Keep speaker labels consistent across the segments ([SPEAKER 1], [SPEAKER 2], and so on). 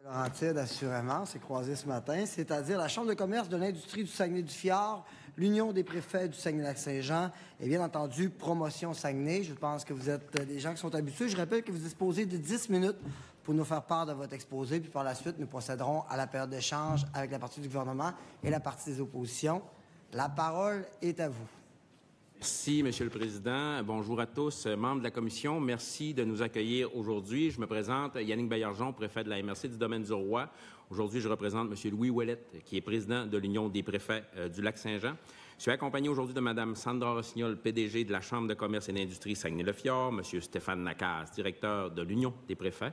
[SPEAKER 1] Laurentides, assurément, c'est croisé ce matin, c'est-à-dire la Chambre de commerce de l'industrie du Saguenay-du-Fjord, l'Union des préfets du Saguenay-Lac-Saint-Jean et bien entendu Promotion Saguenay. Je pense que vous êtes des gens qui sont habitués. Je rappelle que vous disposez de 10 minutes pour nous faire part de votre exposé, puis par la suite, nous procéderons à la période d'échange avec la partie du gouvernement et la partie des oppositions. La parole est à vous.
[SPEAKER 2] Merci, Monsieur le Président. Bonjour à tous, membres de la Commission. Merci de nous accueillir aujourd'hui. Je me présente, Yannick Baillargeon, préfet de la MRC du Domaine du Roi. Aujourd'hui, je représente M. Louis Ouellette, qui est président de l'Union des préfets du Lac-Saint-Jean. Je suis accompagné aujourd'hui de Mme Sandra Rossignol, PDG de la Chambre de commerce et d'industrie Saguenay-le-Fjord, M. Stéphane Nacaz, directeur de l'Union des préfets,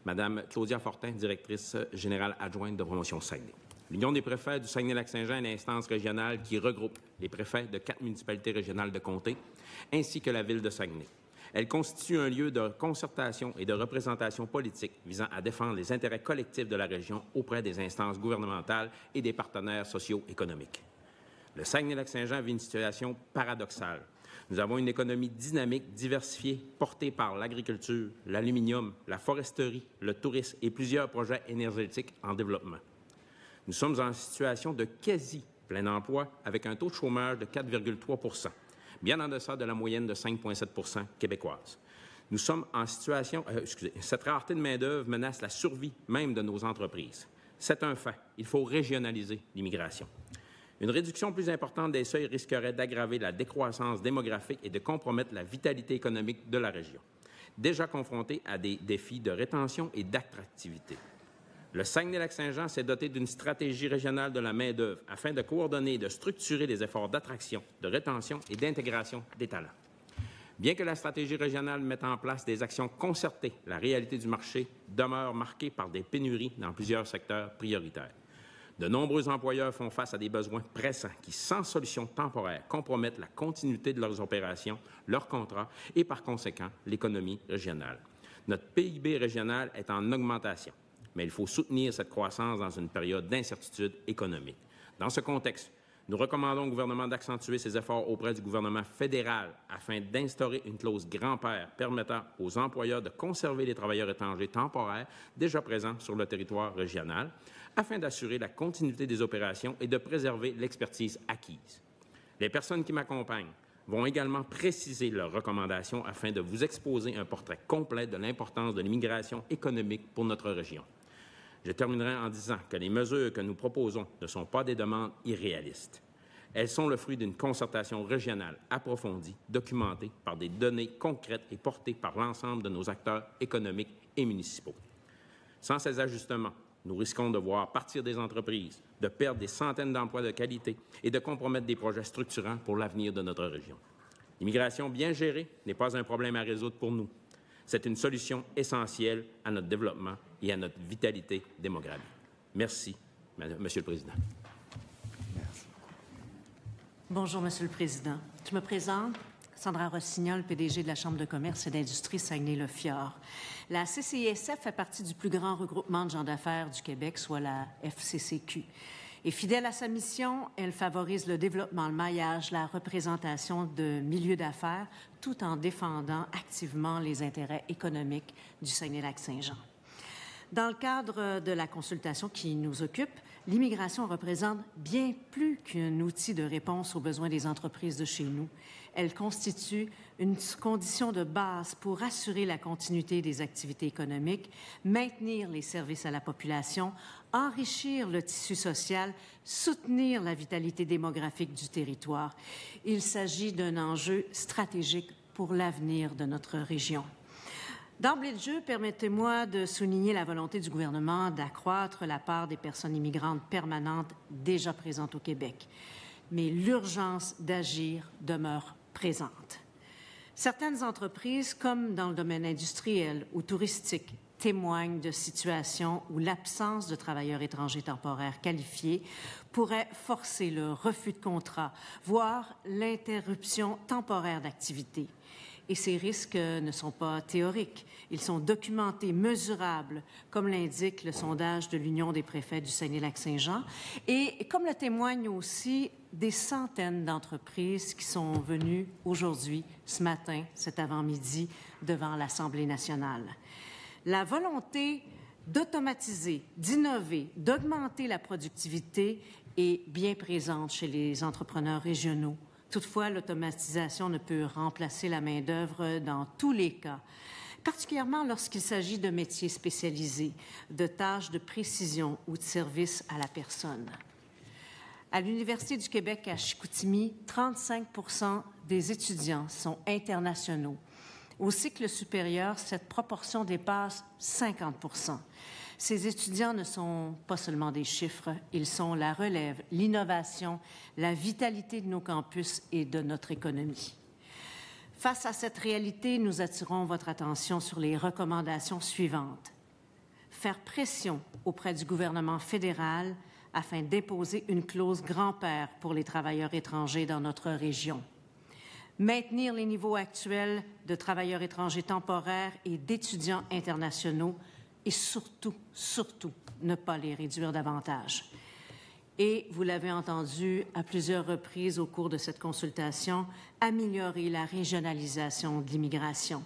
[SPEAKER 2] Mme Claudia Fortin, directrice générale adjointe de Promotion Saguenay. L'Union des préfets du Saguenay-Lac-Saint-Jean est l'instance régionale qui regroupe les préfets de 4 municipalités régionales de comté, ainsi que la ville de Saguenay. Elle constitue un lieu de concertation et de représentation politique visant à défendre les intérêts collectifs de la région auprès des instances gouvernementales et des partenaires socio-économiques. Le Saguenay-Lac-Saint-Jean vit une situation paradoxale. Nous avons une économie dynamique, diversifiée, portée par l'agriculture, l'aluminium, la foresterie, le tourisme et plusieurs projets énergétiques en développement. Nous sommes en situation de quasi-plein emploi avec un taux de chômage de 4,3 %, bien en deçà de la moyenne de 5,7 % québécoise. Nous sommes en situation... cette rareté de main-d'œuvre menace la survie même de nos entreprises. C'est un fait. Il faut régionaliser l'immigration. Une réduction plus importante des seuils risquerait d'aggraver la décroissance démographique et de compromettre la vitalité économique de la région, déjà confrontée à des défis de rétention et d'attractivité. Le Saguenay-Lac-Saint-Jean s'est doté d'une stratégie régionale de la main-d'œuvre afin de coordonner et de structurer les efforts d'attraction, de rétention et d'intégration des talents. Bien que la stratégie régionale mette en place des actions concertées, la réalité du marché demeure marquée par des pénuries dans plusieurs secteurs prioritaires. De nombreux employeurs font face à des besoins pressants qui, sans solution temporaire, compromettent la continuité de leurs opérations, leurs contrats et, par conséquent, l'économie régionale. Notre PIB régional est en augmentation, mais il faut soutenir cette croissance dans une période d'incertitude économique. Dans ce contexte, nous recommandons au gouvernement d'accentuer ses efforts auprès du gouvernement fédéral afin d'instaurer une clause grand-père permettant aux employeurs de conserver les travailleurs étrangers temporaires déjà présents sur le territoire régional afin d'assurer la continuité des opérations et de préserver l'expertise acquise. Les personnes qui m'accompagnent vont également préciser leurs recommandations afin de vous exposer un portrait complet de l'importance de l'immigration économique pour notre région. Je terminerai en disant que les mesures que nous proposons ne sont pas des demandes irréalistes. Elles sont le fruit d'une concertation régionale approfondie, documentée par des données concrètes et portée par l'ensemble de nos acteurs économiques et municipaux. Sans ces ajustements, nous risquons de voir partir des entreprises, de perdre des centaines d'emplois de qualité et de compromettre des projets structurants pour l'avenir de notre région. L'immigration bien gérée n'est pas un problème à résoudre pour nous. C'est une solution essentielle à notre développement et à notre vitalité démographique. Merci, Monsieur le Président.
[SPEAKER 1] Merci.
[SPEAKER 3] Bonjour, Monsieur le Président. Je me présente, Sandra Rossignol, PDG de la Chambre de commerce et d'industrie Saguenay-le-Fjord. La CCISF fait partie du plus grand regroupement de gens d'affaires du Québec, soit la FCCQ. Et fidèle à sa mission, elle favorise le développement, le maillage, la représentation de milieux d'affaires, tout en défendant activement les intérêts économiques du Saguenay-Lac-Saint-Jean. Dans le cadre de la consultation qui nous occupe, l'immigration représente bien plus qu'un outil de réponse aux besoins des entreprises de chez nous. Elle constitue une condition de base pour assurer la continuité des activités économiques, maintenir les services à la population, enrichir le tissu social, soutenir la vitalité démographique du territoire. Il s'agit d'un enjeu stratégique pour l'avenir de notre région. D'emblée de jeu, permettez-moi de souligner la volonté du gouvernement d'accroître la part des personnes immigrantes permanentes déjà présentes au Québec. Mais l'urgence d'agir demeure présente. Certaines entreprises, comme dans le domaine industriel ou touristique, témoignent de situations où l'absence de travailleurs étrangers temporaires qualifiés pourrait forcer le refus de contrat, voire l'interruption temporaire d'activité. Et ces risques ne sont pas théoriques. Ils sont documentés, mesurables, comme l'indique le sondage de l'Union des préfets du Saguenay-Lac-Saint-Jean, et comme le témoignent aussi des centaines d'entreprises qui sont venues aujourd'hui, ce matin, cet avant-midi, devant l'Assemblée nationale. La volonté d'automatiser, d'innover, d'augmenter la productivité est bien présente chez les entrepreneurs régionaux. Toutefois, l'automatisation ne peut remplacer la main-d'œuvre dans tous les cas, particulièrement lorsqu'il s'agit de métiers spécialisés, de tâches de précision ou de services à la personne. À l'Université du Québec à Chicoutimi, 35 des étudiants sont internationaux. Au cycle supérieur, cette proportion dépasse 50 %. Ces étudiants ne sont pas seulement des chiffres, ils sont la relève, l'innovation, la vitalité de nos campus et de notre économie. Face à cette réalité, nous attirons votre attention sur les recommandations suivantes. Faire pression auprès du gouvernement fédéral afin d'imposer une clause grand-père pour les travailleurs étrangers dans notre région. Maintenir les niveaux actuels de travailleurs étrangers temporaires et d'étudiants internationaux et surtout, ne pas les réduire davantage. Et, vous l'avez entendu à plusieurs reprises au cours de cette consultation, améliorer la régionalisation de l'immigration.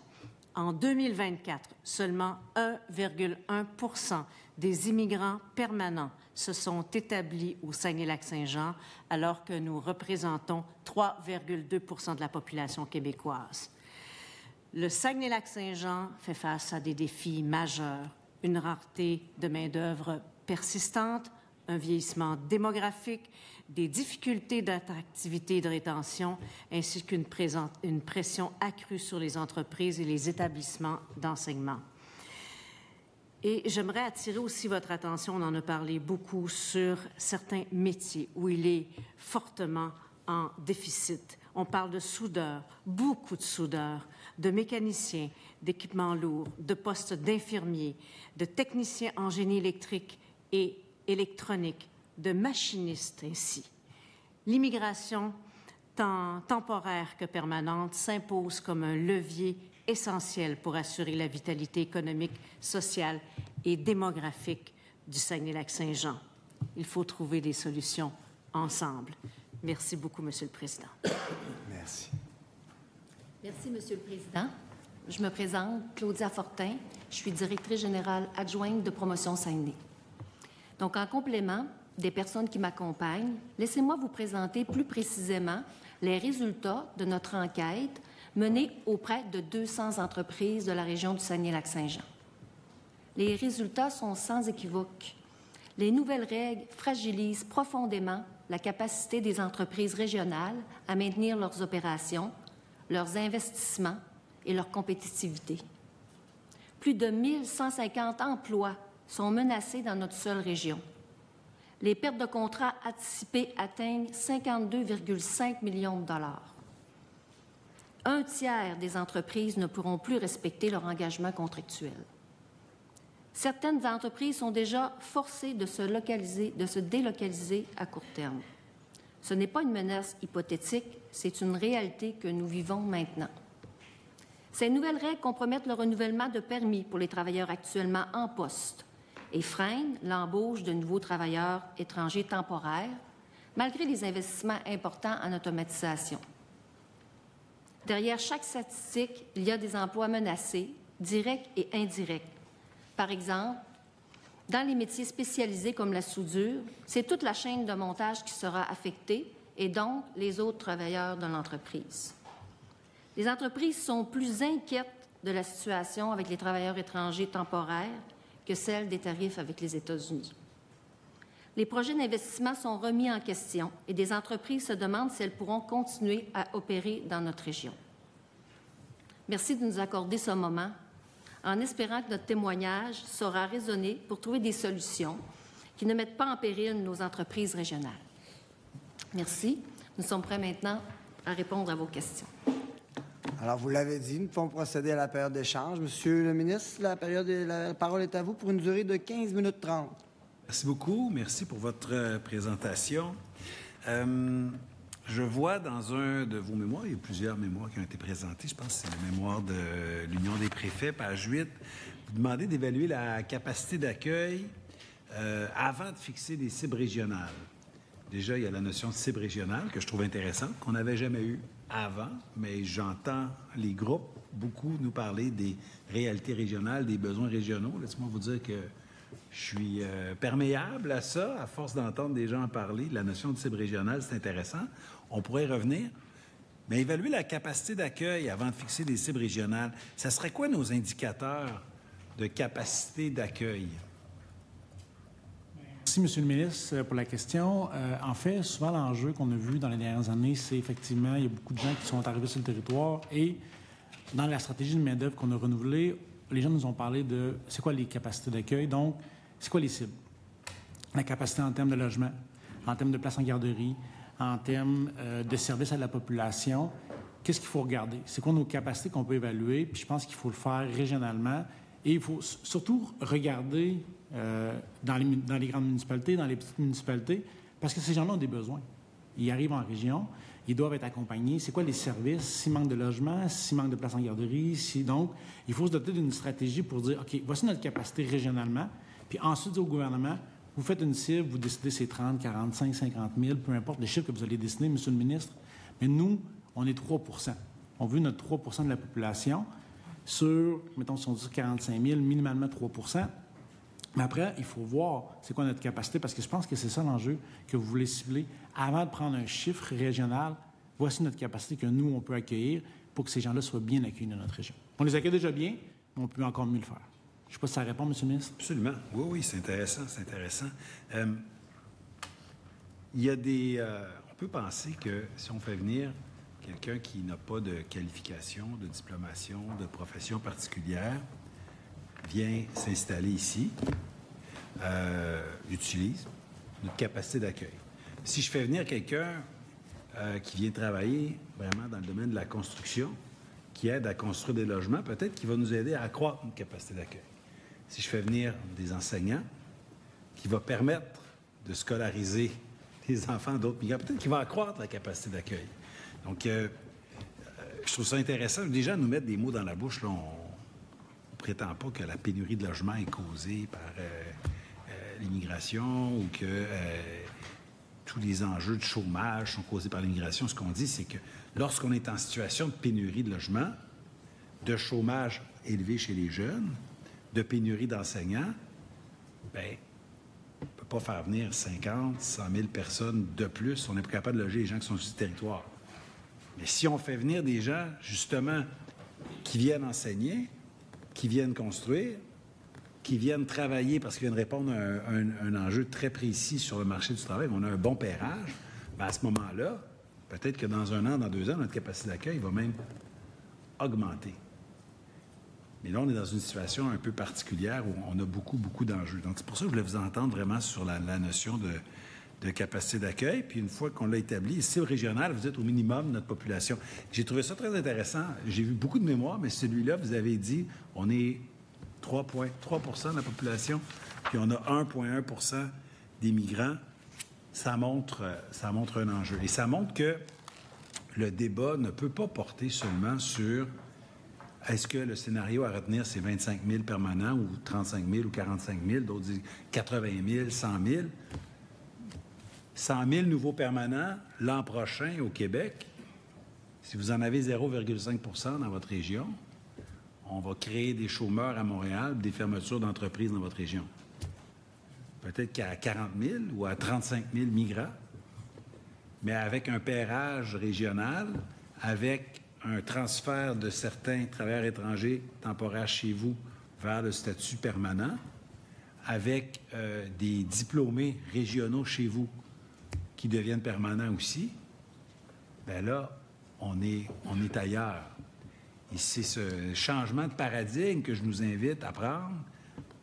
[SPEAKER 3] En 2024, seulement 1,1 % des immigrants permanents se sont établis au Saguenay-Lac-Saint-Jean, alors que nous représentons 3,2 % de la population québécoise. Le Saguenay-Lac-Saint-Jean fait face à des défis majeurs, une rareté de main-d'œuvre persistante, un vieillissement démographique, des difficultés d'attractivité et de rétention, ainsi qu'une pression accrue sur les entreprises et les établissements d'enseignement. Et j'aimerais attirer aussi votre attention, on en a parlé beaucoup, sur certains métiers où il est fortement en déficit. On parle de soudeurs, beaucoup de soudeurs, de mécaniciens, d'équipements lourds, de postes d'infirmiers, de techniciens en génie électrique et électronique, de machinistes ainsi. L'immigration, tant temporaire que permanente, s'impose comme un levier essentiel pour assurer la vitalité économique, sociale et démographique du Saguenay-Lac-Saint-Jean. Il faut trouver des solutions ensemble. Merci beaucoup, Monsieur le Président.
[SPEAKER 1] Merci.
[SPEAKER 4] Merci, Monsieur le Président. Je me présente, Claudia Fortin. Je suis directrice générale adjointe de promotion Saguenay. Donc, en complément des personnes qui m'accompagnent, laissez-moi vous présenter plus précisément les résultats de notre enquête menée auprès de 200 entreprises de la région du Saguenay-Lac-Saint-Jean. Les résultats sont sans équivoque. Les nouvelles règles fragilisent profondément la capacité des entreprises régionales à maintenir leurs opérations, leurs investissements et leur compétitivité. Plus de 1150 emplois sont menacés dans notre seule région. Les pertes de contrats anticipées atteignent 52,5 millions de dollars. Un tiers des entreprises ne pourront plus respecter leur engagement contractuel. Certaines entreprises sont déjà forcées de se délocaliser à court terme. Ce n'est pas une menace hypothétique, c'est une réalité que nous vivons maintenant. Ces nouvelles règles compromettent le renouvellement de permis pour les travailleurs actuellement en poste et freinent l'embauche de nouveaux travailleurs étrangers temporaires, malgré les investissements importants en automatisation. Derrière chaque statistique, il y a des emplois menacés, directs et indirects. Par exemple, dans les métiers spécialisés comme la soudure, c'est toute la chaîne de montage qui sera affectée et donc les autres travailleurs de l'entreprise. Les entreprises sont plus inquiètes de la situation avec les travailleurs étrangers temporaires que celle des tarifs avec les États-Unis. Les projets d'investissement sont remis en question et des entreprises se demandent si elles pourront continuer à opérer dans notre région. Merci de nous accorder ce moment, en espérant que notre témoignage saura résonner pour trouver des solutions qui ne mettent pas en péril nos entreprises régionales. Merci. Nous sommes prêts maintenant à répondre à vos questions.
[SPEAKER 1] Alors, vous l'avez dit, nous pouvons procéder à la période d'échange. Monsieur le ministre, la parole est à vous pour une durée de 15 minutes 30.
[SPEAKER 5] Merci beaucoup. Merci pour votre présentation. Je vois dans un de vos mémoires, il y a plusieurs mémoires qui ont été présentées, je pense que c'est le mémoire de l'Union des préfets, page 8, vous demandez d'évaluer la capacité d'accueil avant de fixer des cibles régionales. Déjà, il y a la notion de cible régionale que je trouve intéressante, qu'on n'avait jamais eue avant, mais j'entends les groupes beaucoup nous parler des réalités régionales, des besoins régionaux. Laissez-moi vous dire que Je suis perméable à ça, à force d'entendre des gens en parler. La notion de cible régionale, c'est intéressant. On pourrait y revenir. Mais évaluer la capacité d'accueil avant de fixer des cibles régionales, ça serait quoi nos indicateurs de capacité d'accueil?
[SPEAKER 6] Merci, M. le ministre, pour la question. En fait, souvent, l'enjeu qu'on a vu dans les dernières années, c'est effectivement, il y a beaucoup de gens qui sont arrivés sur le territoire et dans la stratégie de main-d'œuvre qu'on a renouvelée, les gens nous ont parlé de c'est quoi les capacités d'accueil, donc c'est quoi les cibles? La capacité en termes de logement, en termes de places en garderie, en termes de services à la population. Qu'est-ce qu'il faut regarder? C'est quoi nos capacités qu'on peut évaluer? Puis je pense qu'il faut le faire régionalement. Et il faut surtout regarder dans les grandes municipalités, dans les petites municipalités, parce que ces gens-là ont des besoins. Ils arrivent en région, ils doivent être accompagnés. C'est quoi les services? S'il manque de logement, s'il manque de place en garderie, donc, il faut se doter d'une stratégie pour dire, OK, voici notre capacité régionalement, puis ensuite dire au gouvernement, vous faites une cible, vous décidez c'est 30, 45, 50 000, peu importe les chiffres que vous allez dessiner, M. le ministre, mais nous, on est 3 On veut notre 3 de la population sur, mettons, si on dit 45 000, minimalement 3 Mais après, il faut voir c'est quoi notre capacité, parce que je pense que c'est ça l'enjeu que vous voulez cibler. Avant de prendre un chiffre régional, voici notre capacité que nous, on peut accueillir pour que ces gens-là soient bien accueillis dans notre région. On les accueille déjà bien, mais on peut encore mieux le faire. Je ne sais pas si ça répond, M. le ministre.
[SPEAKER 5] Absolument. Oui, oui, c'est intéressant, c'est intéressant. Il y a des... on peut penser que si on fait venir quelqu'un qui n'a pas de qualification, de diplomation, de profession particulière, vient s'installer ici, utilise notre capacité d'accueil. Si je fais venir quelqu'un qui vient travailler vraiment dans le domaine de la construction, qui aide à construire des logements, peut-être qu'il va nous aider à accroître notre capacité d'accueil. Si je fais venir des enseignants, qui va permettre de scolariser des enfants d'autres migrants, peut-être qu'il va accroître la capacité d'accueil. Donc, je trouve ça intéressant. Les gens nous mettent des mots dans la bouche. Là, on ne prétend pas que la pénurie de logement est causée par l'immigration ou que tous les enjeux de chômage sont causés par l'immigration. Ce qu'on dit, c'est que lorsqu'on est en situation de pénurie de logement, de chômage élevé chez les jeunes, de pénurie d'enseignants, bien, on ne peut pas faire venir 50, 100 000 personnes de plus. On n'est pas capable de loger les gens qui sont sur le territoire. Mais si on fait venir des gens, justement, qui viennent enseigner, qui viennent construire, qui viennent travailler parce qu'ils viennent répondre à un enjeu très précis sur le marché du travail, on a un bon pairage, bien à ce moment-là, peut-être que dans 1 an, dans 2 ans, notre capacité d'accueil va même augmenter. Mais là, on est dans une situation un peu particulière où on a beaucoup, beaucoup d'enjeux. Donc, c'est pour ça que je voulais vous entendre vraiment sur la notion de capacité d'accueil. Puis, une fois qu'on l'a établi, cible régionale, vous êtes au minimum notre population. J'ai trouvé ça très intéressant. J'ai vu beaucoup de mémoires, mais celui-là, vous avez dit, on est 3 de la population, puis on a 1,1 des migrants. Ça montre un enjeu. Et ça montre que le débat ne peut pas porter seulement sur est-ce que le scénario à retenir, c'est 25 000 permanents ou 35 000 ou 45 000, d'autres disent 80 000, 100 000. 100 000 nouveaux permanents l'an prochain au Québec. Si vous en avez 0,5 dans votre région, on va créer des chômeurs à Montréal, des fermetures d'entreprises dans votre région. Peut-être qu'à 40 000 ou à 35 000 migrants, mais avec un pairage régional, avec un transfert de certains travailleurs étrangers temporaires chez vous vers le statut permanent, avec des diplômés régionaux chez vous qui deviennent permanents aussi, bien là, on est ailleurs. Et c'est ce changement de paradigme que je nous invite à prendre,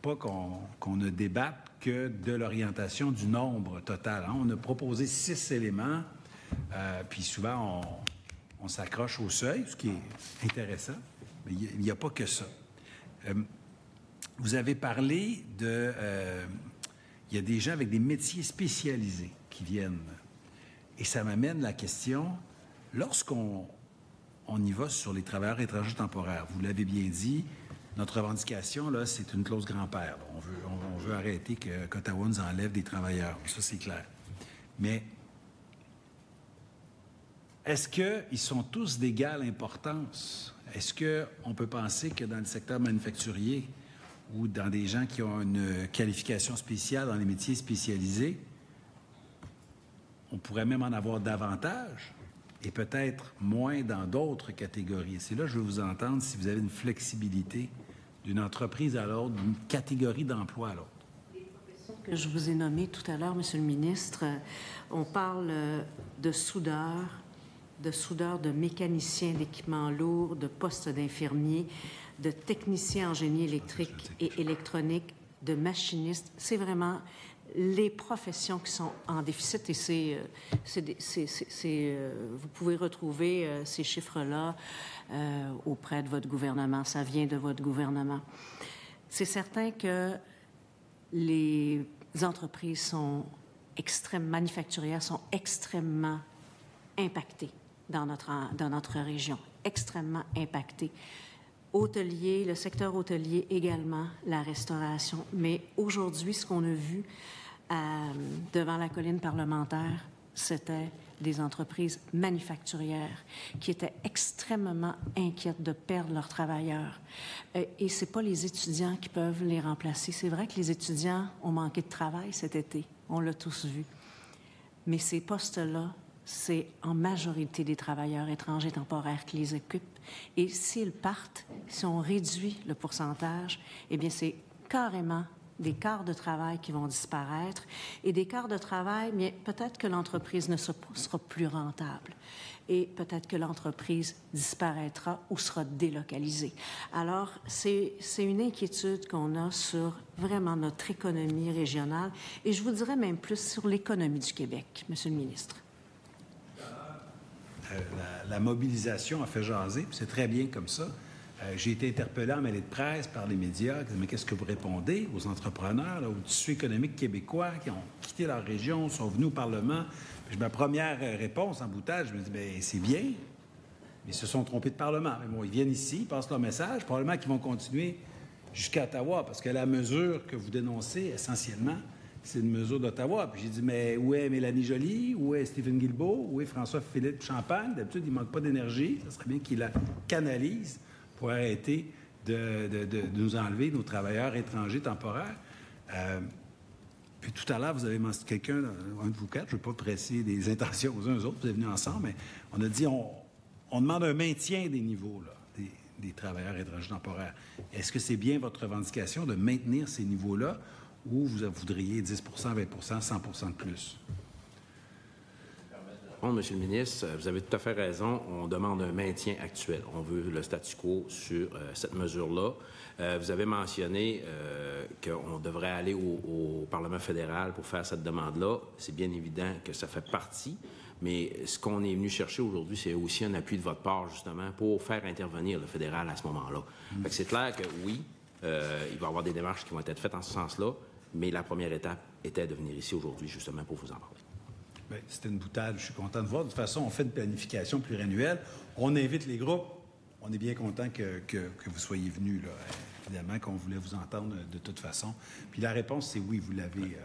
[SPEAKER 5] pas qu'on ne débatte que de l'orientation du nombre total. Hein. On a proposé 6 éléments, puis souvent, on s'accroche au seuil, ce qui est intéressant, mais il n'y a pas que ça. Vous avez parlé de... il y a des gens avec des métiers spécialisés qui viennent. Et ça m'amène la question, lorsqu'on y va sur les travailleurs étrangers temporaires, vous l'avez bien dit, notre revendication, là, c'est une clause grand-père. On veut arrêter qu'Ottawa nous enlève des travailleurs. Ça, c'est clair. Mais est-ce qu'ils sont tous d'égale importance? Est-ce qu'on peut penser que dans le secteur manufacturier, ou dans des gens qui ont une qualification spéciale dans les métiers spécialisés, on pourrait même en avoir davantage et peut-être moins dans d'autres catégories. Et c'est là que je veux vous entendre si vous avez une flexibilité d'une entreprise à l'autre, d'une catégorie d'emploi à l'autre.
[SPEAKER 3] Que je vous ai nommé tout à l'heure, Monsieur le ministre, on parle de soudeurs, de mécaniciens d'équipements lourds, de postes d'infirmiers, de techniciens en génie électrique et électronique, de machinistes. C'est vraiment les professions qui sont en déficit et vous pouvez retrouver ces chiffres-là auprès de votre gouvernement. Ça vient de votre gouvernement. C'est certain que les entreprises manufacturières sont extrêmement impactées dans notre région, extrêmement impactées. Hôtelier, le secteur hôtelier également, la restauration. Mais aujourd'hui, ce qu'on a vu devant la colline parlementaire, c'était des entreprises manufacturières qui étaient extrêmement inquiètes de perdre leurs travailleurs. Et ce n'est pas les étudiants qui peuvent les remplacer. C'est vrai que les étudiants ont manqué de travail cet été. On l'a tous vu. Mais ces postes-là, c'est en majorité des travailleurs étrangers temporaires qui les occupent. Et s'ils partent, si on réduit le pourcentage, eh bien, c'est carrément des quarts de travail qui vont disparaître. Et des quarts de travail, bien, peut-être que l'entreprise ne sera plus rentable. Et peut-être que l'entreprise disparaîtra ou sera délocalisée. Alors, c'est une inquiétude qu'on a sur vraiment notre économie régionale. Et je vous dirais même plus sur l'économie du Québec, Monsieur le ministre.
[SPEAKER 5] La mobilisation a fait jaser, puis c'est très bien comme ça. J'ai été interpellé en mêlée de presse par les médias. Mais qu'est-ce que vous répondez aux entrepreneurs, là, au tissu économique québécois qui ont quitté leur région, sont venus au Parlement? Puis ma première réponse en boutade, je me dis, bien, c'est bien, mais ils se sont trompés de Parlement. Mais bon, ils viennent ici, ils passent leur message. Probablement qu'ils vont continuer jusqu'à Ottawa, parce que la mesure que vous dénoncez, essentiellement, c'est une mesure d'Ottawa. Puis j'ai dit, mais où est Mélanie Joly? Où est Stephen Guilbeault? Où est François-Philippe Champagne? D'habitude, il ne manque pas d'énergie. Ça serait bien qu'il la canalise pour arrêter de nous enlever nos travailleurs étrangers temporaires. Puis tout à l'heure, vous avez mentionné quelqu'un, un de vous quatre, je ne veux pas presser des intentions aux uns aux autres, vous êtes venus ensemble, mais on a dit, on demande un maintien des niveaux là, des travailleurs étrangers temporaires. Est-ce que c'est bien votre revendication de maintenir ces niveaux-là ou vous voudriez 10 20 100 de plus?
[SPEAKER 2] Bon, Monsieur le ministre, vous avez tout à fait raison. On demande un maintien actuel. On veut le statu quo sur cette mesure-là. Vous avez mentionné qu'on devrait aller au Parlement fédéral pour faire cette demande-là. C'est bien évident que ça fait partie, mais ce qu'on est venu chercher aujourd'hui, c'est aussi un appui de votre part, justement, pour faire intervenir le fédéral à ce moment-là. Fait que c'est clair que oui, il va y avoir des démarches qui vont être faites en ce sens-là, mais la première étape était de venir ici aujourd'hui, justement, pour vous en parler.
[SPEAKER 5] Bien, c'était une boutade. Je suis content de voir. De toute façon, on fait une planification pluriannuelle. On invite les groupes. On est bien content que vous soyez venus, là. Évidemment qu'on voulait vous entendre de toute façon. Puis la réponse, c'est oui, vous l'avez,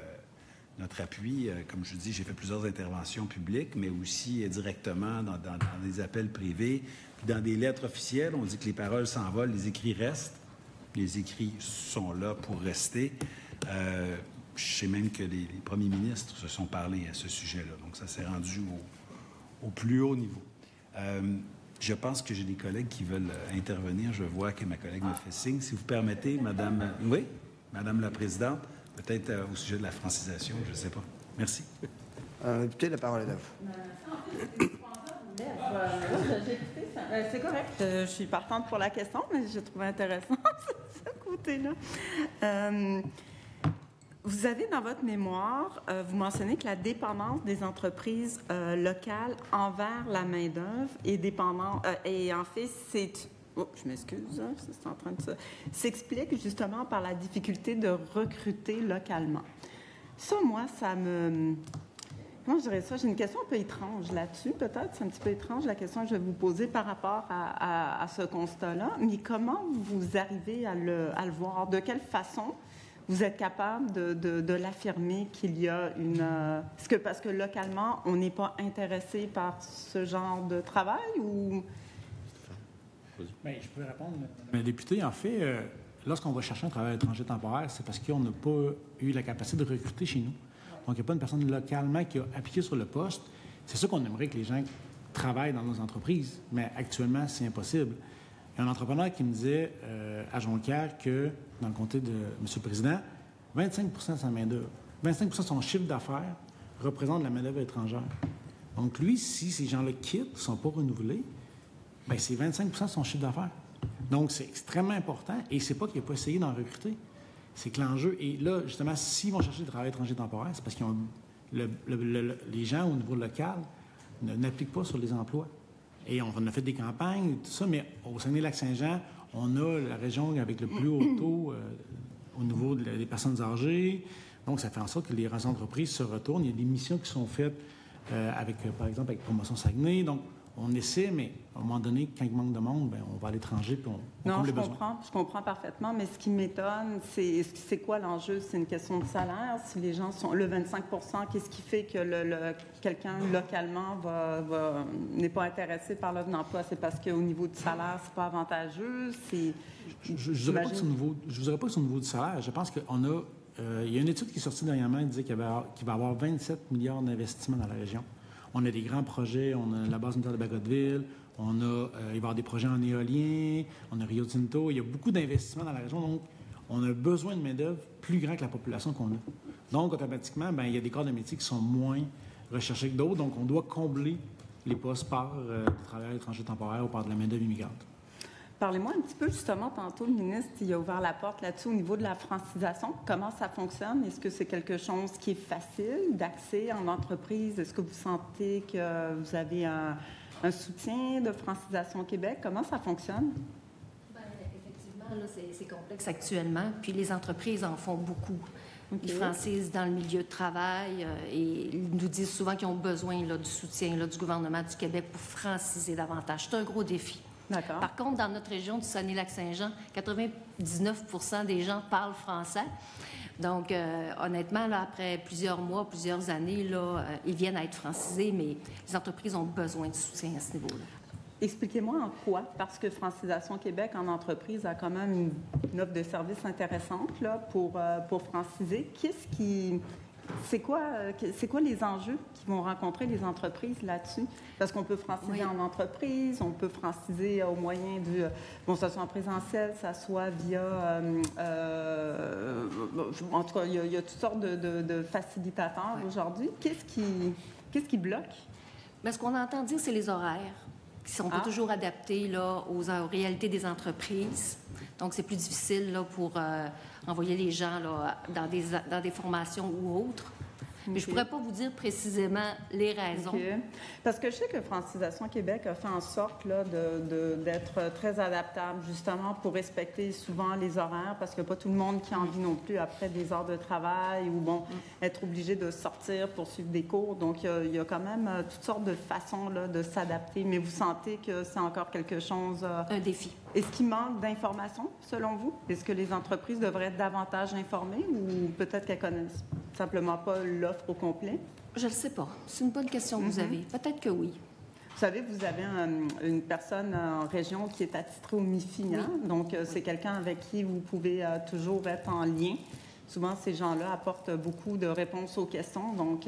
[SPEAKER 5] notre appui. Comme je dis, j'ai fait plusieurs interventions publiques, mais aussi directement dans des appels privés. Puis dans des lettres officielles, on dit que les paroles s'envolent, les écrits restent. Les écrits sont là pour rester. Je sais même que les premiers ministres se sont parlé à ce sujet-là. Donc, ça s'est rendu au plus haut niveau. Je pense que j'ai des collègues qui veulent intervenir. Je vois que ma collègue me fait signe. Si vous permettez, Madame... Oui, Madame la Présidente, peut-être au sujet de la francisation, je ne sais pas. Merci.
[SPEAKER 1] Député, la parole est à vous.
[SPEAKER 7] C'est correct. Je suis partante pour la question, mais je trouve intéressant ce côté-là. Vous avez dans votre mémoire, vous mentionnez que la dépendance des entreprises locales envers la main-d'œuvre est dépendante. Et en fait, c'est. Oh, je m'excuse, hein, c'est en train de s'explique justement par la difficulté de recruter localement. Ça, moi, ça me. Comment je dirais ça? J'ai une question un peu étrange là-dessus, peut-être. C'est un petit peu étrange la question que je vais vous poser par rapport à ce constat-là. Mais comment vous arrivez à le voir? De quelle façon vous êtes capable de l'affirmer qu'il y a une... parce que localement, on n'est pas intéressé par ce genre de travail ou...
[SPEAKER 6] Bien, je peux répondre. Madame la députée, en fait, lorsqu'on va chercher un travail étranger temporaire, c'est parce qu'on n'a pas eu la capacité de recruter chez nous. Donc, il n'y a pas une personne localement qui a appliqué sur le poste. C'est sûr qu'on aimerait que les gens travaillent dans nos entreprises, mais actuellement, c'est impossible. Il y a un entrepreneur qui me disait à Jonquière que, dans le comté de M. le Président, 25 de sa main-d'œuvre, 25 de son chiffre d'affaires représente la main-d'œuvre étrangère. Donc, lui, si ces gens-là quittent, ne sont pas renouvelés, bien, c'est 25 de son chiffre d'affaires. Donc, c'est extrêmement important. Et c'est pas qu'il n'a pas essayé d'en recruter. C'est que l'enjeu... Et là, justement, s'ils vont chercher du travail étranger temporaire, c'est parce qu'ils ont... les gens, au niveau local, n'appliquent pas sur les emplois. Et on a fait des campagnes, tout ça, mais au Saguenay-Lac-Saint-Jean, on a la région avec le plus haut taux au niveau des personnes âgées. Donc, ça fait en sorte que les entreprises se retournent. Il y a des missions qui sont faites avec, par exemple, avec Promotion Saguenay. Donc, on essaie, mais à un moment donné, quand il manque de monde, bien, on va à l'étranger puis on comble les besoins.
[SPEAKER 7] Je comprends parfaitement, mais ce qui m'étonne, c'est quoi l'enjeu? C'est une question de salaire. Si les gens sont... Le 25 qu'est-ce qui fait que quelqu'un localement n'est pas intéressé par l'offre d'emploi? C'est parce qu'au niveau du salaire, c'est pas avantageux?
[SPEAKER 6] Je ne vous dirais pas que c'est au niveau du salaire. Je pense qu'on a... il y a une étude qui est sortie dernièrement qui disait qu'il va y avoir 27 milliards d'investissements dans la région. On a des grands projets, on a la base militaire de Bagotville, il va y avoir des projets en éolien, on a Rio Tinto, il y a beaucoup d'investissements dans la région, donc on a besoin de main-d'œuvre plus grand que la population qu'on a. Donc, automatiquement, bien, il y a des corps de métier qui sont moins recherchés que d'autres, donc on doit combler les postes par des travailleurs étrangers temporaires ou par de la main-d'œuvre immigrante.
[SPEAKER 7] Parlez-moi un petit peu, justement, tantôt, le ministre il a ouvert la porte là-dessus au niveau de la francisation. Comment ça fonctionne? Est-ce que c'est quelque chose qui est facile d'accès en entreprise? Est-ce que vous sentez que vous avez un soutien de Francisation Québec? Comment ça fonctionne?
[SPEAKER 4] Bien, effectivement, là, c'est complexe actuellement, puis les entreprises en font beaucoup. Okay. Ils francisent dans le milieu de travail et ils nous disent souvent qu'ils ont besoin là, du soutien là, du gouvernement du Québec pour franciser davantage. C'est un gros défi.
[SPEAKER 7] D'accord.
[SPEAKER 4] Par contre, dans notre région du Saguenay-Lac-Saint-Jean, 99 des gens parlent français. Donc, honnêtement, là, après plusieurs mois, plusieurs années, là, ils viennent à être francisés, mais les entreprises ont besoin de soutien à ce niveau-là.
[SPEAKER 7] Expliquez-moi en quoi, parce que Francisation Québec en entreprise a quand même une offre de service intéressante là, pour franciser. C'est quoi les enjeux qui vont rencontrer les entreprises là-dessus? Parce qu'on peut franciser en entreprise, on peut franciser au moyen du... Bon, ça soit en présentiel, ça soit via... en tout cas, il y a toutes sortes de facilitateurs aujourd'hui. Qu'est-ce qui bloque?
[SPEAKER 4] Bien, ce qu'on entend dire, c'est les horaires qui ne sont pas toujours adaptés là, aux réalités des entreprises. Donc, c'est plus difficile là, pour envoyer les gens là, dans des formations ou autres. Mais je ne pourrais pas vous dire précisément les raisons.
[SPEAKER 7] Okay. Parce que je sais que Francisation Québec a fait en sorte là, d'être très adaptable, justement, pour respecter souvent les horaires, parce que pas tout le monde qui a envie non plus après des heures de travail ou, bon, être obligé de sortir pour suivre des cours. Donc, il y a quand même toutes sortes de façons là, de s'adapter. Mais vous sentez que c'est encore quelque chose...
[SPEAKER 4] Un défi.
[SPEAKER 7] Est-ce qu'il manque d'informations, selon vous? Est-ce que les entreprises devraient être davantage informées ou peut-être qu'elles connaissent simplement pas l'offre au complet?
[SPEAKER 4] Je ne le sais pas. C'est une bonne question que vous avez. Peut-être que oui.
[SPEAKER 7] Vous savez, vous avez une personne en région qui est attitrée au MIFI, hein?
[SPEAKER 4] Oui.
[SPEAKER 7] Donc, c'est quelqu'un avec qui vous pouvez toujours être en lien. Souvent, ces gens-là apportent beaucoup de réponses aux questions. Donc,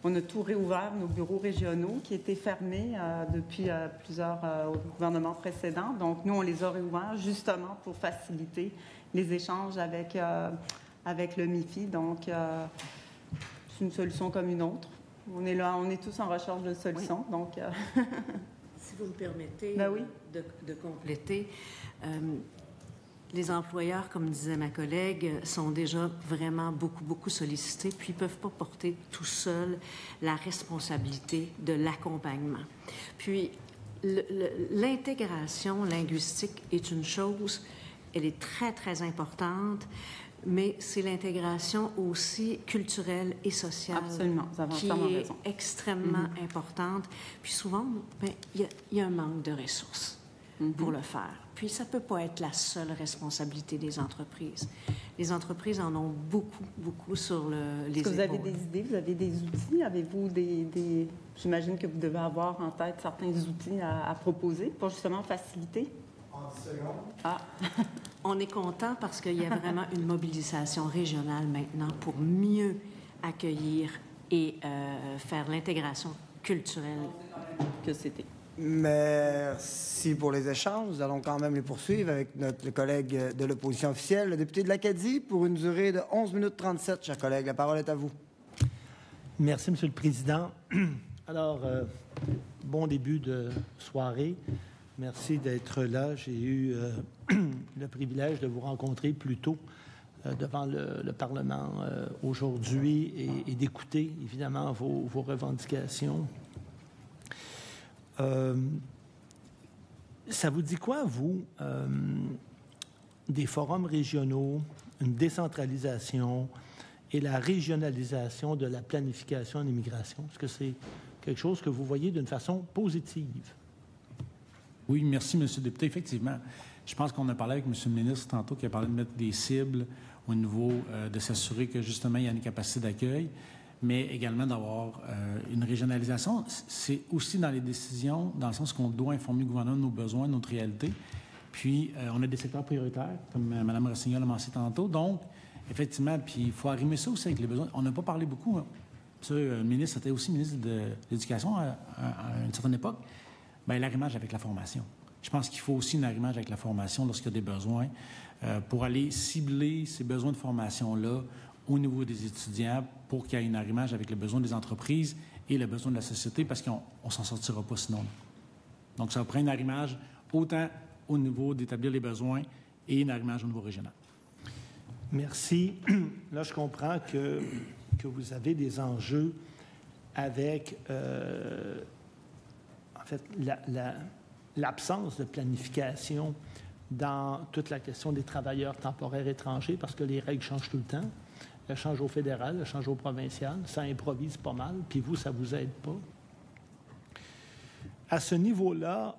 [SPEAKER 7] on a tout réouvert, nos bureaux régionaux qui étaient fermés depuis plusieurs gouvernements précédents. Donc, nous, on les a réouverts justement pour faciliter les échanges avec le MIFI. Donc, c'est une solution comme une autre. On est là, on est tous en recherche de solutions. Oui. Donc,
[SPEAKER 3] si vous me permettez
[SPEAKER 7] ben oui.
[SPEAKER 3] de compléter, les employeurs, comme disait ma collègue, sont déjà vraiment beaucoup sollicités, puis ils ne peuvent pas porter tout seuls la responsabilité de l'accompagnement. Puis, l'intégration linguistique est une chose, elle est très importante, mais c'est l'intégration aussi culturelle et sociale.
[SPEAKER 7] Absolument, vous avez
[SPEAKER 3] qui est
[SPEAKER 7] raison.
[SPEAKER 3] Extrêmement importante. Puis souvent, il y a un manque de ressources pour le faire. Puis ça ne peut pas être la seule responsabilité des entreprises. Les entreprises en ont beaucoup sur les épaules.
[SPEAKER 7] Est-ce que vous avez des idées, vous avez des outils? Avez-vous des... J'imagine que vous devez avoir en tête certains outils à proposer pour justement faciliter.
[SPEAKER 1] En 10 secondes.
[SPEAKER 7] Ah.
[SPEAKER 3] On est content parce qu'il y a vraiment une mobilisation régionale maintenant pour mieux accueillir et faire l'intégration culturelle que c'était.
[SPEAKER 1] Merci pour les échanges. Nous allons quand même les poursuivre avec notre collègue de l'opposition officielle, le député de l'Acadie, pour une durée de 11 minutes 37, chers collègues. La parole est à vous.
[SPEAKER 8] Merci, Monsieur le Président. Alors, bon début de soirée. Merci d'être là. J'ai eu le privilège de vous rencontrer plus tôt devant le Parlement aujourd'hui et d'écouter, évidemment, vos revendications. Ça vous dit quoi, vous, des forums régionaux, une décentralisation et la régionalisation de la planification en immigration? Est-ce que c'est quelque chose que vous voyez d'une façon positive?
[SPEAKER 6] Oui, merci, M. le député. Effectivement, je pense qu'on a parlé avec M. le ministre tantôt qui a parlé de mettre des cibles au niveau de s'assurer que, justement, il y a une capacité d'accueil, mais également d'avoir une régionalisation. C'est aussi dans les décisions, dans le sens qu'on doit informer le gouvernement de nos besoins, de notre réalité. Puis, on a des secteurs prioritaires, comme Mme Rossignol l'a mentionné tantôt. Donc, effectivement, puis il faut arrimer ça aussi avec les besoins. On n'a pas parlé beaucoup. Hein. Le ministre était aussi ministre de l'Éducation à une certaine époque. Bien, l'arrimage avec la formation. Je pense qu'il faut aussi un arrimage avec la formation lorsqu'il y a des besoins pour aller cibler ces besoins de formation-là au niveau des étudiants pour qu'il y ait un arrimage avec les besoins des entreprises et les besoins de la société parce qu'on ne s'en sortira pas sinon. Donc, ça va prendre un arrimage autant au niveau d'établir les besoins et un arrimage au niveau régional.
[SPEAKER 8] Merci. Là, je comprends que vous avez des enjeux avec, en fait, l'absence de planification dans toute la question des travailleurs temporaires étrangers parce que les règles changent tout le temps. Elles changent au fédéral, elles changent au provincial. Ça improvise pas mal, puis vous, ça ne vous aide pas. À ce niveau-là,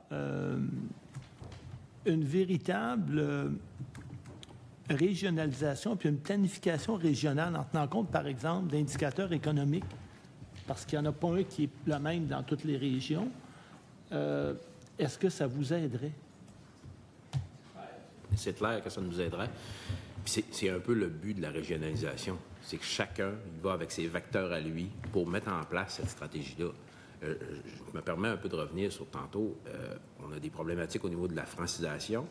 [SPEAKER 8] une véritable régionalisation puis une planification régionale en tenant compte, par exemple, d'indicateurs économiques, parce qu'il n'y en a pas un qui est le même dans toutes les régions, est-ce que ça vous aiderait?
[SPEAKER 2] C'est clair que ça nous aiderait. Puis c'est un peu le but de la régionalisation. C'est que chacun il va avec ses vecteurs à lui pour mettre en place cette stratégie-là. Je me permets un peu de revenir sur tantôt. On a des problématiques au niveau de la francisation,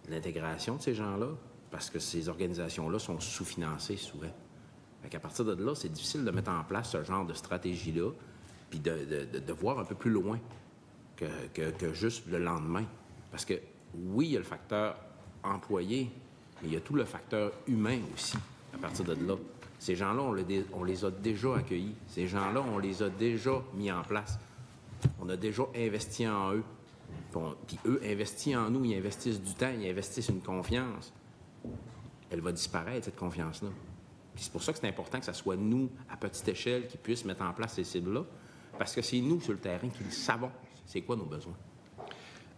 [SPEAKER 2] de l'intégration de ces gens-là, parce que ces organisations-là sont sous-financées souvent. Fait qu'à partir de là, c'est difficile de mettre en place ce genre de stratégie-là, puis de voir un peu plus loin que juste le lendemain. Parce que, oui, il y a le facteur employé, mais il y a tout le facteur humain aussi, à partir de là. Ces gens-là, on les a déjà accueillis. Ces gens-là, on les a déjà mis en place. On a déjà investi en eux. Puis eux investissent en nous, ils investissent du temps, ils investissent une confiance. Elle va disparaître, cette confiance-là. Puis c'est pour ça que c'est important que ce soit nous, à petite échelle, qui puissent mettre en place ces cibles-là, parce que c'est nous, sur le terrain, qui savons c'est quoi nos besoins.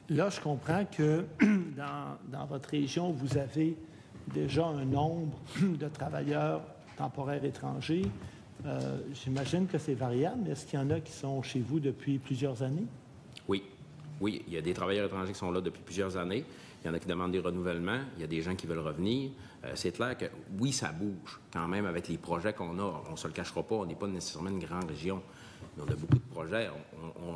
[SPEAKER 8] Là, je comprends que dans votre région, vous avez déjà un nombre de travailleurs temporaires étrangers. J'imagine que c'est variable, mais est-ce qu'il y en a qui sont chez vous depuis plusieurs années?
[SPEAKER 2] Oui. Oui, il y a des travailleurs étrangers qui sont là depuis plusieurs années. Il y en a qui demandent des renouvellements. Il y a des gens qui veulent revenir. C'est clair que, oui, ça bouge quand même avec les projets qu'on a. On ne se le cachera pas, on n'est pas nécessairement une grande région. Mais on a beaucoup de projets.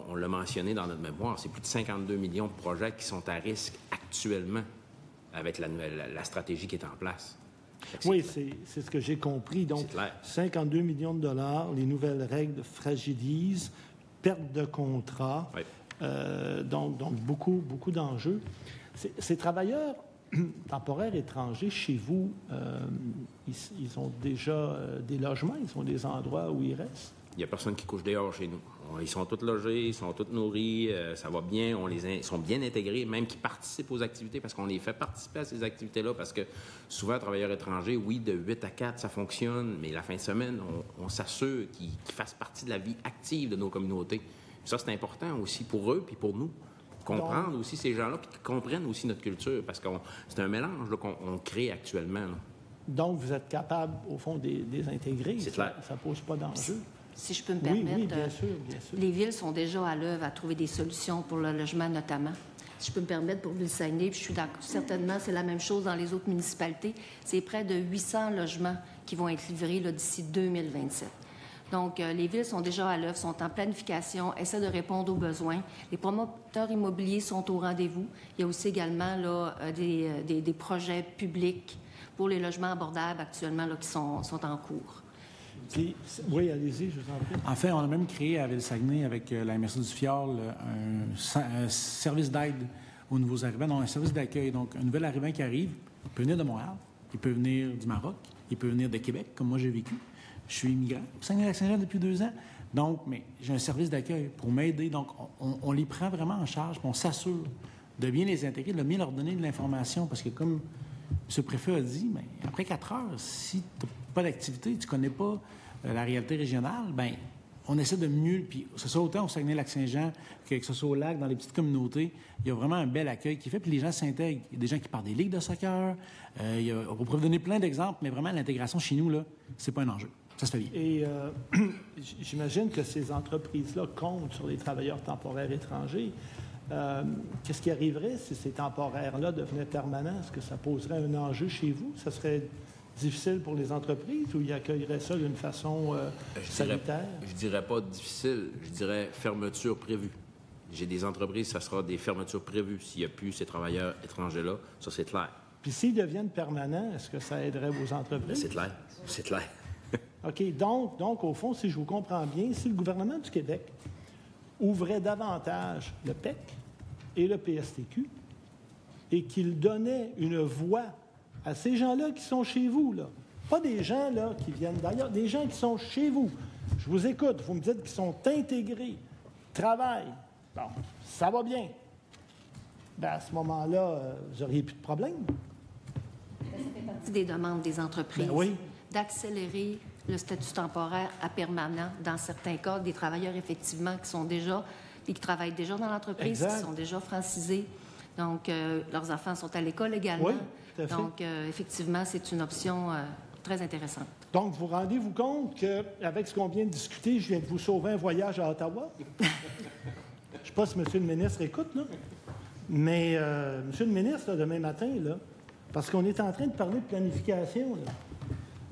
[SPEAKER 2] On l'a mentionné dans notre mémoire. C'est plus de 52 millions de projets qui sont à risque actuellement avec la stratégie qui est en place.
[SPEAKER 8] Oui, c'est ce que j'ai compris. Donc, 52 millions de dollars, les nouvelles règles fragilisent, perte de contrat, oui. Donc beaucoup d'enjeux. Ces travailleurs temporaires étrangers, chez vous, ils ont déjà des logements, ils ont des endroits où ils restent?
[SPEAKER 2] Il n'y a personne qui couche dehors chez nous. Ils sont tous logés, ils sont tous nourris, ça va bien, ils sont bien intégrés, même qu'ils participent aux activités, parce qu'on les fait participer à ces activités-là, parce que souvent, travailleurs étrangers, oui, de 8 à 4, ça fonctionne, mais la fin de semaine, on s'assure qu'ils fassent partie de la vie active de nos communautés. Puis ça, c'est important aussi pour eux puis pour nous. Comprendre aussi ces gens-là, puis qu'ils comprennent aussi notre culture, parce que c'est un mélange là, qu'on crée actuellement. Là.
[SPEAKER 8] Donc, vous êtes capable, au fond, de les intégrer.
[SPEAKER 2] C'est clair.
[SPEAKER 8] Ça ne pose pas d'enjeu.
[SPEAKER 4] Si je peux me permettre,
[SPEAKER 8] oui, bien sûr, bien sûr.
[SPEAKER 4] Les villes sont déjà à l'œuvre à trouver des solutions pour le logement notamment. si je peux me permettre, pour Ville-Saguenay, puis je suis d'accord, certainement, c'est la même chose dans les autres municipalités. C'est près de 800 logements qui vont être livrés là, d'ici 2027. Donc, les villes sont déjà à l'œuvre, sont en planification, essaient de répondre aux besoins. Les promoteurs immobiliers sont au rendez-vous. Il y a aussi également là, des projets publics pour les logements abordables actuellement là, qui sont en cours.
[SPEAKER 8] Puis, oui, allez-y, je vous en prie.
[SPEAKER 6] En fait, on a même créé à Ville-Saguenay, avec la MRC du Fjord, un service d'aide aux nouveaux arrivants, donc un service d'accueil. Donc, un nouvel arrivant qui arrive, il peut venir de Montréal, il peut venir du Maroc, il peut venir de Québec, comme moi j'ai vécu. Je suis immigrant au Saguenay-Lac-Saint-Jean depuis 2 ans. Donc, mais j'ai un service d'accueil pour m'aider. Donc, on les prend vraiment en charge, puis on s'assure de bien les intégrer, de bien leur donner de l'information. Parce que, comme M. le préfet a dit, bien, après 4 heures, si tu n'as pas d'activité, tu ne connais pas la réalité régionale, bien, on essaie de mieux. Puis, que ce soit autant au Saguenay-Lac-Saint-Jean que ce soit au lac, dans les petites communautés, il y a vraiment un bel accueil qui est fait. Puis les gens s'intègrent. Il y a des gens qui partent des ligues de soccer. On pourrait donner plein d'exemples, mais vraiment, l'intégration chez nous, là, c'est pas un enjeu. Ça se fait bien.
[SPEAKER 8] Et j'imagine que ces entreprises-là comptent sur les travailleurs temporaires étrangers. Qu'est-ce qui arriverait si ces temporaires-là devenaient permanents? Est-ce que ça poserait un enjeu chez vous? Ça serait difficile pour les entreprises ou ils accueilleraient ça d'une façon sanitaire?
[SPEAKER 2] Je dirais pas difficile, je dirais fermeture prévue. J'ai des entreprises, ça sera des fermetures prévues s'il n'y a plus ces travailleurs étrangers-là. Ça, c'est clair.
[SPEAKER 8] Puis s'ils deviennent permanents, est-ce que ça aiderait vos entreprises?
[SPEAKER 2] C'est clair. C'est clair.
[SPEAKER 8] OK. Donc, au fond, si je vous comprends bien, si le gouvernement du Québec ouvrait davantage le PEC et le PSTQ et qu'il donnait une voix à ces gens-là qui sont chez vous, là, pas des gens là, qui viennent d'ailleurs, des gens qui sont chez vous. Je vous écoute, vous me dites qu'ils sont intégrés, travaillent. Bon, ça va bien. Bien, à ce moment-là, vous n'auriez plus de problème.
[SPEAKER 4] Ça fait partie des demandes des entreprises.
[SPEAKER 8] Ben oui.
[SPEAKER 4] D'accélérer le statut temporaire à permanent dans certains cas, des travailleurs effectivement qui travaillent déjà dans l'entreprise,
[SPEAKER 8] exact.
[SPEAKER 4] Qui sont déjà francisés. Donc, leurs enfants sont à l'école également.
[SPEAKER 8] Oui, tout à fait.
[SPEAKER 4] Donc, effectivement, c'est une option très intéressante.
[SPEAKER 8] Donc, vous rendez-vous compte qu'avec ce qu'on vient de discuter, je viens de vous sauver un voyage à Ottawa? Je ne sais pas si M. le ministre écoute, là. Mais, M. le ministre, là, demain matin, là, parce qu'on est en train de parler de planification, là.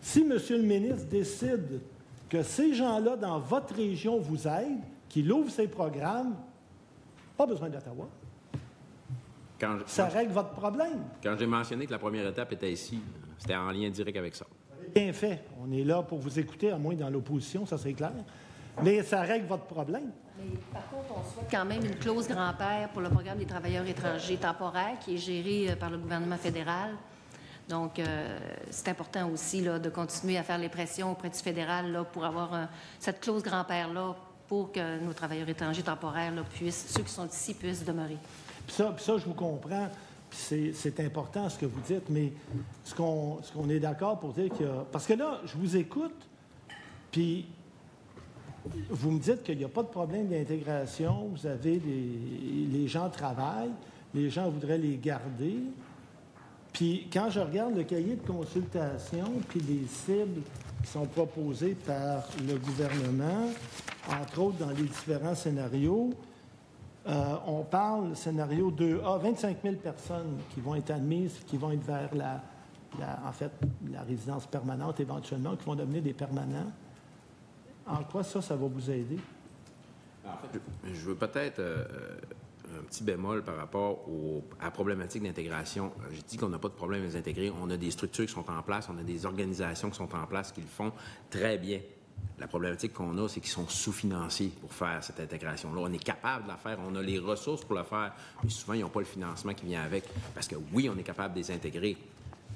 [SPEAKER 8] Si M. le ministre décide que ces gens-là, dans votre région, vous aident, qu'il ouvre ses programmes, pas besoin d'Ottawa. Ça règle votre problème.
[SPEAKER 2] Quand j'ai mentionné que la première étape était ici, c'était en lien direct avec ça.
[SPEAKER 8] Bien fait. On est là pour vous écouter, à moins dans l'opposition, ça c'est clair. Mais ça règle votre problème.
[SPEAKER 4] Mais, par contre, on souhaite quand même une clause grand-père pour le programme des travailleurs étrangers temporaires qui est géré par le gouvernement fédéral. Donc, c'est important aussi là, de continuer à faire les pressions auprès du fédéral là, pour avoir cette clause grand-père-là pour que nos travailleurs étrangers temporaires, là, ceux qui sont ici, puissent demeurer.
[SPEAKER 8] Puis ça, je vous comprends. Puis c'est important ce que vous dites, mais ce qu'on est d'accord pour dire qu'il y a... Parce que là, je vous écoute, puis vous me dites qu'il n'y a pas de problème d'intégration, vous avez les gens travaillent, les gens voudraient les garder. Puis quand je regarde le cahier de consultation, puis les cibles qui sont proposées par le gouvernement, entre autres dans les différents scénarios, on parle, scénario 2A, 25 000 personnes qui vont être admises, qui vont être vers la résidence permanente éventuellement, qui vont devenir des permanents. En quoi ça va vous aider?
[SPEAKER 2] En fait, je veux peut-être un petit bémol par rapport à la problématique d'intégration. J'ai dit qu'on n'a pas de problème à les intégrer. On a des structures qui sont en place, on a des organisations qui sont en place qui le font très bien. La problématique qu'on a, c'est qu'ils sont sous-financés pour faire cette intégration-là. On est capable de la faire, on a les ressources pour le faire, mais souvent, ils n'ont pas le financement qui vient avec. Parce que oui, on est capable de les intégrer,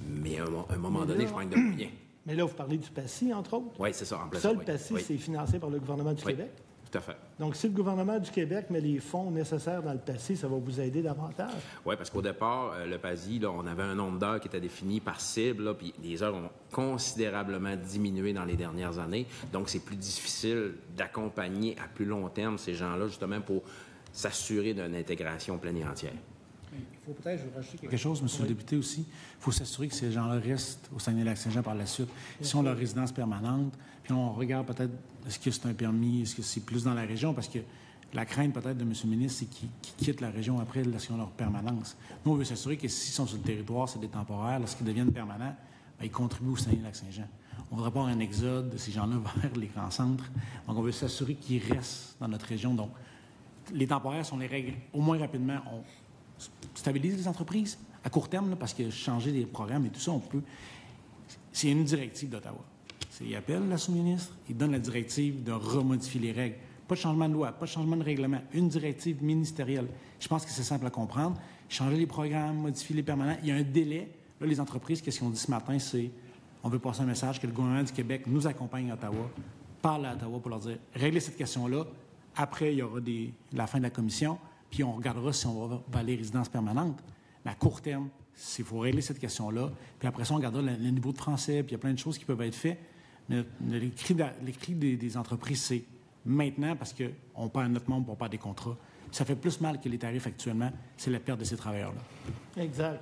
[SPEAKER 2] mais à un moment donné, je manque de moyens.
[SPEAKER 8] Mais là, vous parlez du PACI, entre autres?
[SPEAKER 2] Oui, c'est ça. En place,
[SPEAKER 8] ça, le PACI, c'est financé par le gouvernement du Québec?
[SPEAKER 2] Tout à fait.
[SPEAKER 8] Donc, si le gouvernement du Québec met les fonds nécessaires dans le PACI, ça va vous aider davantage?
[SPEAKER 2] Oui, parce qu'au départ, le PACI, là, on avait un nombre d'heures qui était défini par cible, là, puis les heures ont considérablement diminué dans les dernières années. Donc, c'est plus difficile d'accompagner à plus long terme ces gens-là, justement, pour s'assurer d'une intégration pleine et entière.
[SPEAKER 6] Il faut peut-être rajouter quelque chose, M. le député, aussi. Il faut s'assurer que ces gens-là restent au Saguenay-Lac-Saint-Jean par la suite. S'ils ont leur résidence permanente, puis on regarde peut-être est-ce que c'est un permis, est-ce que c'est plus dans la région, parce que La crainte peut-être de M. le ministre, c'est qu'ils quittent la région après lorsqu'ils ont leur permanence. Nous, on veut s'assurer que s'ils sont sur le territoire, c'est des temporaires. Lorsqu'ils deviennent permanents, bien, ils contribuent au Saguenay-Lac-Saint-Jean. On ne voudrait pas un exode de ces gens-là vers les grands centres. Donc, on veut s'assurer qu'ils restent dans notre région. Donc, les temporaires sont les règles. Au moins rapidement, on stabilise les entreprises à court terme, là, parce que changer les programmes et tout ça, on peut. C'est une directive d'Ottawa. Il appelle la sous-ministre, il donne la directive de remodifier les règles. Pas de changement de loi, pas de changement de règlement, une directive ministérielle. Je pense que c'est simple à comprendre. Changer les programmes, modifier les permanents. Il y a un délai. Là, les entreprises, qu'est-ce qu'ils ont dit ce matin, c'est on veut passer un message que le gouvernement du Québec nous accompagne à Ottawa, parle à Ottawa pour leur dire régler cette question-là. Après, il y aura la fin de la commission, puis on regardera si on va vers les résidences permanentes. Mais à court terme, il faut régler cette question-là. Puis après ça, on regardera le niveau de français, puis il y a plein de choses qui peuvent être faites. Mais les cris des entreprises, c'est maintenant parce qu'on perd notre membre pour pas des contrats. Ça fait plus mal que les tarifs actuellement, c'est la perte de ces travailleurs-là.
[SPEAKER 8] Exact.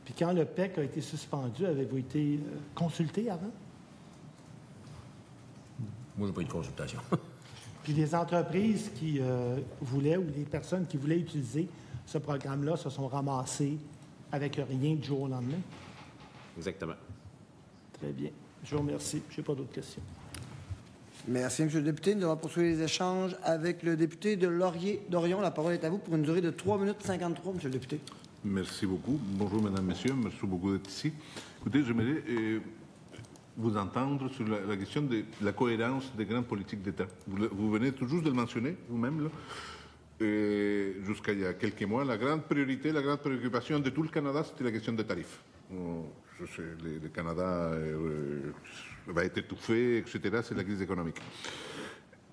[SPEAKER 8] Puis quand le PEC a été suspendu, avez-vous été consulté avant?
[SPEAKER 9] Moi, je n'ai pas eu de consultation.
[SPEAKER 8] Puis les entreprises qui voulaient ou les personnes qui voulaient utiliser ce programme-là se sont ramassées avec rien du jour au lendemain?
[SPEAKER 2] Exactement.
[SPEAKER 8] Très bien. Je vous remercie. Je n'ai pas d'autres questions.
[SPEAKER 1] Merci, M. le député. Nous allons poursuivre les échanges avec le député de Laurier-Dorion. La parole est à vous pour une durée de 3 minutes 53, M. le député.
[SPEAKER 10] Merci beaucoup. Bonjour, Mesdames, Messieurs. Merci beaucoup d'être ici. Écoutez, j'aimerais vous entendre sur la question de la cohérence des grandes politiques d'État. Vous venez tout juste de le mentionner, vous-même, là. Jusqu'à il y a quelques mois, la grande priorité, la grande préoccupation de tout le Canada, c'était la question des tarifs. Je sais, le Canada va être étouffé, etc. C'est la crise économique.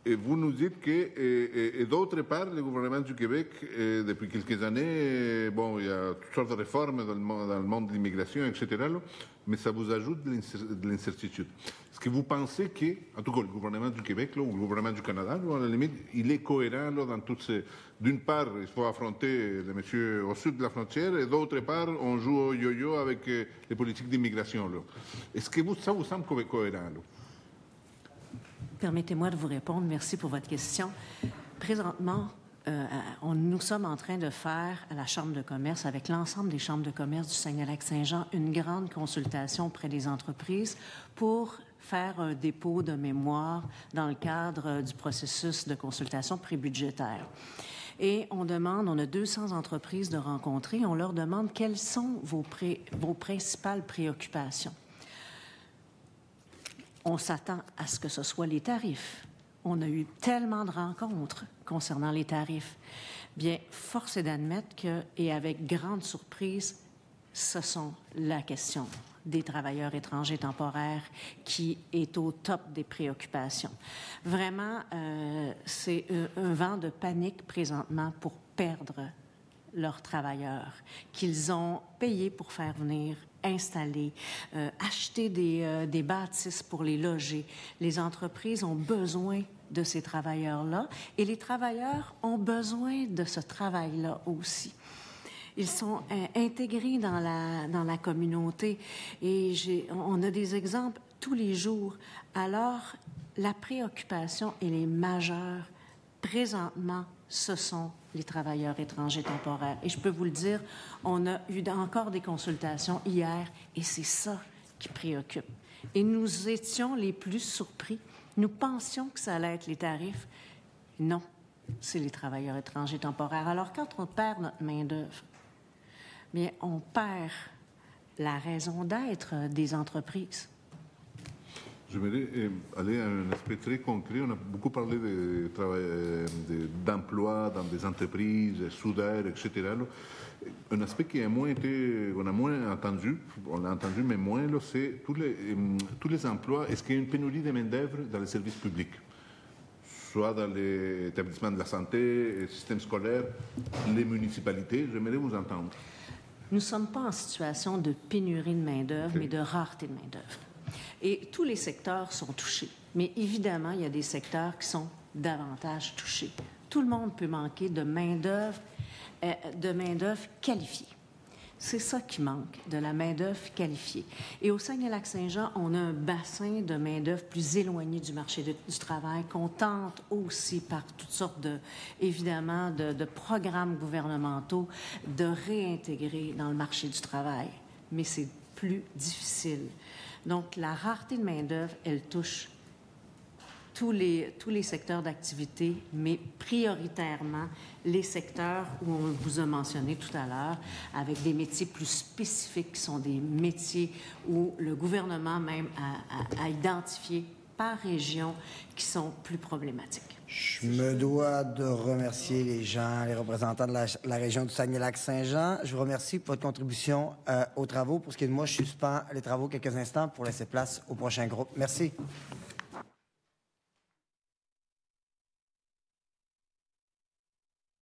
[SPEAKER 10] Et vous nous dites que, et d'autre part, le gouvernement du Québec, depuis quelques années, bon, il y a toutes sortes de réformes dans le monde de l'immigration, etc., là, mais ça vous ajoute de l'incertitude. Est-ce que vous pensez que, en tout cas, le gouvernement du Québec, là, ou le gouvernement du Canada, là, à la limite, il est cohérent là, dans toutes ces... D'une part, il faut affronter les messieurs au sud de la frontière, et d'autre part, on joue au yo-yo avec les politiques d'immigration. Est-ce que ça vous semble cohérent? Là?
[SPEAKER 3] Permettez-moi de vous répondre. Merci pour votre question. Présentement, nous sommes en train de faire à la Chambre de commerce, avec l'ensemble des chambres de commerce du Saguenay-Lac-Saint-Jean, une grande consultation auprès des entreprises pour faire un dépôt de mémoire dans le cadre du processus de consultation prébudgétaire. Et on a 200 entreprises de rencontrer. On leur demande quelles sont vos principales préoccupations. On s'attend à ce que ce soit les tarifs. On a eu tellement de rencontres concernant les tarifs. Bien, force est d'admettre que, et avec grande surprise, ce sont la question des travailleurs étrangers temporaires qui est au top des préoccupations. Vraiment, c'est un vent de panique présentement pour perdre leurs travailleurs qu'ils ont payés pour faire venir, installer, acheter des bâtisses pour les loger. Les entreprises ont besoin de ces travailleurs-là et les travailleurs ont besoin de ce travail-là aussi. Ils sont intégrés dans la communauté et on a des exemples tous les jours. Alors, la préoccupation, elle est majeure. Présentement, ce sont les travailleurs étrangers temporaires. Et je peux vous le dire, on a eu encore des consultations hier et c'est ça qui préoccupe. Et nous étions les plus surpris. Nous pensions que ça allait être les tarifs. Non, c'est les travailleurs étrangers temporaires. Alors, quand on perd notre main-d'œuvre, bien, on perd la raison d'être des entreprises.
[SPEAKER 10] J'aimerais aller à un aspect très concret. On a beaucoup parlé d'emploi dans des entreprises, soudeurs, etc. Un aspect qui a moins été, on a moins entendu, on l'a entendu mais moins, c'est tous les emplois. Est-ce qu'il y a une pénurie de main-d'œuvre dans les services publics, soit dans les établissements de la santé, les systèmes scolaires, les municipalités? J'aimerais vous entendre.
[SPEAKER 3] Nous ne sommes pas en situation de pénurie de main-d'œuvre, mais de rareté de main-d'œuvre. Et tous les secteurs sont touchés. Mais évidemment, il y a des secteurs qui sont davantage touchés. Tout le monde peut manquer de main-d'œuvre qualifiée. C'est ça qui manque, de la main-d'œuvre qualifiée. Et au Saguenay-Lac-Saint-Jean, on a un bassin de main-d'œuvre plus éloigné du marché du travail qu'on tente aussi par toutes sortes évidemment, de programmes gouvernementaux de réintégrer dans le marché du travail. Mais c'est plus difficile. Donc, la rareté de main-d'œuvre, elle touche tous les secteurs d'activité, mais prioritairement les secteurs où on vous a mentionné tout à l'heure, avec des métiers plus spécifiques, qui sont des métiers où le gouvernement même a identifié par région qui sont plus problématiques.
[SPEAKER 1] Je me dois de remercier les gens, les représentants de la région du Saguenay-Lac-Saint-Jean. Je vous remercie pour votre contribution aux travaux. Pour ce qui est de moi, je suspends les travaux quelques instants pour laisser place au prochain groupe. Merci.